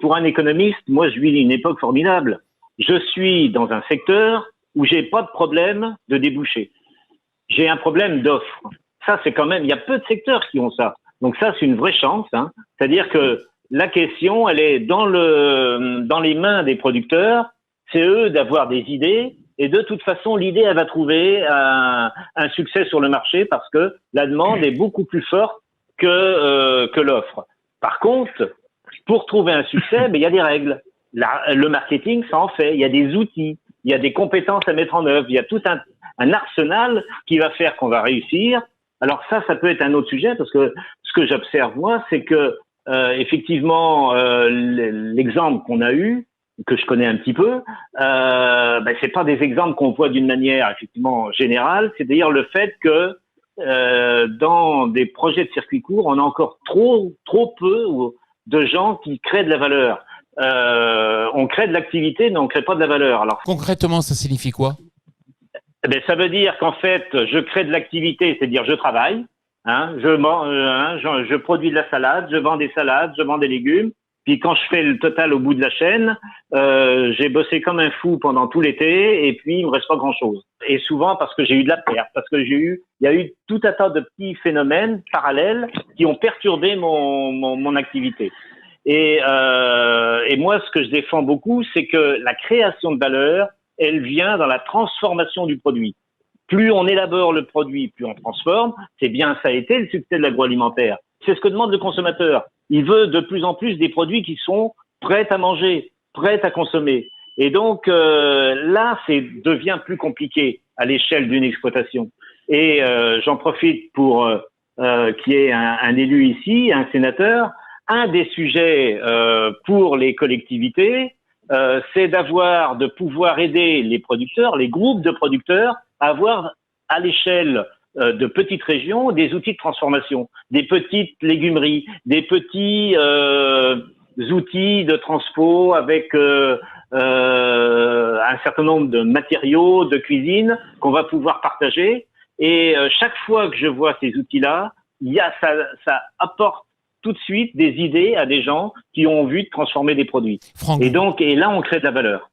Pour un économiste, moi, je vis une époque formidable. Je suis dans un secteur où j'ai pas de problème de débouché. J'ai un problème d'offre. Ça, c'est quand même, il y a peu de secteurs qui ont ça. Donc ça, c'est une vraie chance, hein. C'est-à-dire que la question, elle est dans les mains des producteurs. C'est eux d'avoir des idées. Et de toute façon, l'idée, elle va trouver un succès sur le marché parce que la demande est beaucoup plus forte que l'offre. Par contre, pour trouver un succès, il y a des règles. Le marketing, ça en fait. Il y a des outils, il y a des compétences à mettre en œuvre. Il y a tout un arsenal qui va faire qu'on va réussir. Alors ça peut être un autre sujet parce que ce que j'observe moi, c'est que effectivement l'exemple qu'on a eu, que je connais un petit peu, c'est pas des exemples qu'on voit d'une manière effectivement générale. C'est d'ailleurs le fait que dans des projets de circuit court, on a encore trop peu de gens qui créent de la valeur. On crée de l'activité, mais on crée pas de la valeur. Alors concrètement, ça signifie quoi? Ça veut dire qu'en fait, je crée de l'activité, c'est-à-dire je travaille, je produis de la salade, je vends des salades, je vends des légumes. Puis quand je fais le total au bout de la chaîne, j'ai bossé comme un fou pendant tout l'été et puis il me reste pas grand-chose. Et souvent parce que j'ai eu de la perte, parce que il y a eu tout un tas de petits phénomènes parallèles qui ont perturbé mon activité. Et moi, ce que je défends beaucoup, c'est que la création de valeur, elle vient dans la transformation du produit. Plus on élabore le produit, plus on transforme. C'est bien, ça a été le succès de l'agroalimentaire. C'est ce que demande le consommateur. Il veut de plus en plus des produits qui sont prêts à manger, prêts à consommer. Et donc là, devient plus compliqué à l'échelle d'une exploitation. Et j'en profite pour qu'il y ait un élu ici, un sénateur. Un des sujets pour les collectivités, c'est de pouvoir aider les producteurs, les groupes de producteurs, à avoir à l'échelle de petites régions des outils de transformation, des petites légumeries, des petits outils de transpo avec un certain nombre de matériaux de cuisine qu'on va pouvoir partager. Et chaque fois que je vois ces outils-là, ça apporte tout de suite des idées à des gens qui ont envie de transformer des produits. Franck, Et là, on crée de la valeur.